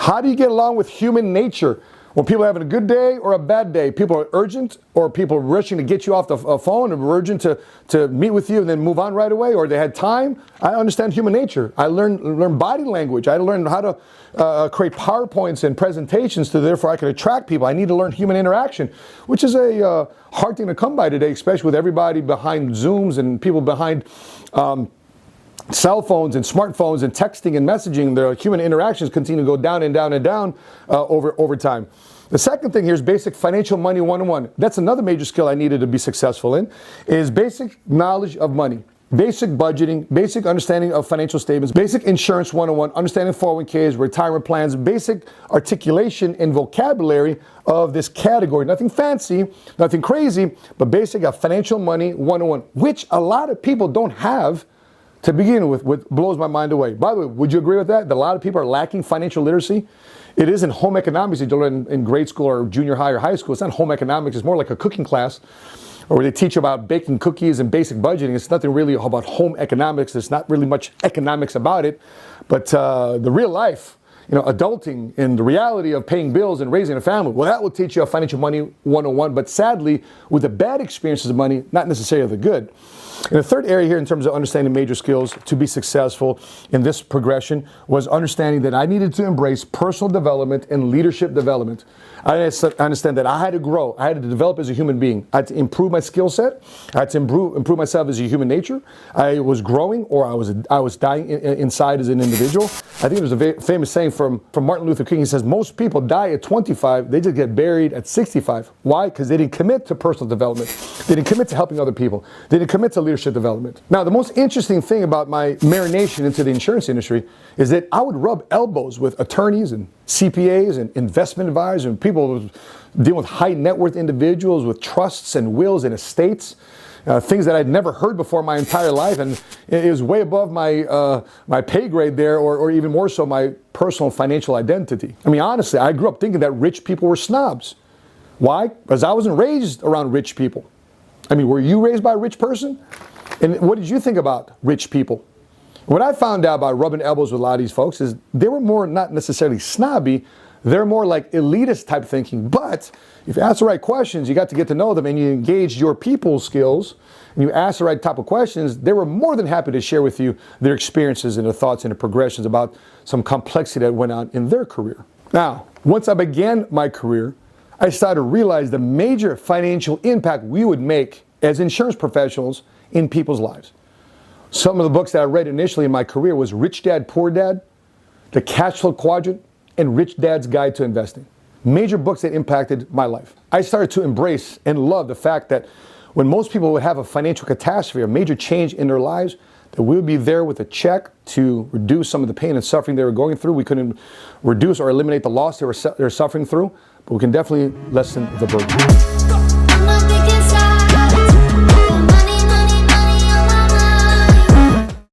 How do you get along with human nature? When people are having a good day or a bad day, people are urgent, or people are rushing to get you off the phone, and urgent to meet with you and then move on right away, or they had time. I understand human nature. I learned body language. I learned how to create PowerPoints and presentations, so therefore I can attract people. I need to learn human interaction, which is a hard thing to come by today, especially with everybody behind Zooms and people behind cell phones and smartphones and texting and messaging. The human interactions continue to go down and down and down over time. The second thing here is basic financial money 101. That's another major skill I needed to be successful in, is basic knowledge of money, basic budgeting, basic understanding of financial statements, basic insurance 101, understanding 401ks, retirement plans, basic articulation and vocabulary of this category. Nothing fancy, nothing crazy, but basic financial money 101, which a lot of people don't have to begin with, which blows my mind away. By the way, would you agree with that? That a lot of people are lacking financial literacy? It isn't home economics that you learn in grade school or junior high or high school. It's not home economics. It's more like a cooking class, or where they teach about baking cookies and basic budgeting. It's nothing really about home economics. There's not really much economics about it. But the real life, adulting and the reality of paying bills and raising a family, well, that will teach you a financial money 101. But sadly, with the bad experiences of money, not necessarily the good. And the third area here in terms of understanding major skills to be successful in this progression was understanding that I needed to embrace personal development and leadership development. I understand that I had to grow. I had to develop as a human being. I had to improve my skill set. I had to improve myself as a human nature. I was growing, or I was dying inside as an individual. I think there's a famous saying from Martin Luther King. He says, most people die at 25. They just get buried at 65. Why? Because they didn't commit to personal development. They didn't commit to helping other people. They didn't commit to leadership development. Now, the most interesting thing about my marination into the insurance industry is that I would rub elbows with attorneys and CPAs and investment advisors and people dealing with high net worth individuals with trusts and wills and estates, things that I'd never heard before my entire life, and it was way above my pay grade there, or even more so my personal financial identity. I mean, honestly, I grew up thinking that rich people were snobs. Why? Because I wasn't raised around rich people. I mean, were you raised by a rich person? And what did you think about rich people? What I found out by rubbing elbows with a lot of these folks is they were more not necessarily snobby, they're more like elitist type thinking. But if you ask the right questions, you got to get to know them, and you engaged your people skills, and you asked the right type of questions, they were more than happy to share with you their experiences and their thoughts and their progressions about some complexity that went on in their career. Now, once I began my career, I started to realize the major financial impact we would make as insurance professionals in people's lives. Some of the books that I read initially in my career was Rich Dad, Poor Dad, The Cash Flow Quadrant, and Rich Dad's Guide to Investing. Major books that impacted my life. I started to embrace and love the fact that when most people would have a financial catastrophe, a major change in their lives, that we would be there with a check to reduce some of the pain and suffering they were going through. We couldn't reduce or eliminate the loss they were suffering through, but we can definitely lessen the burden.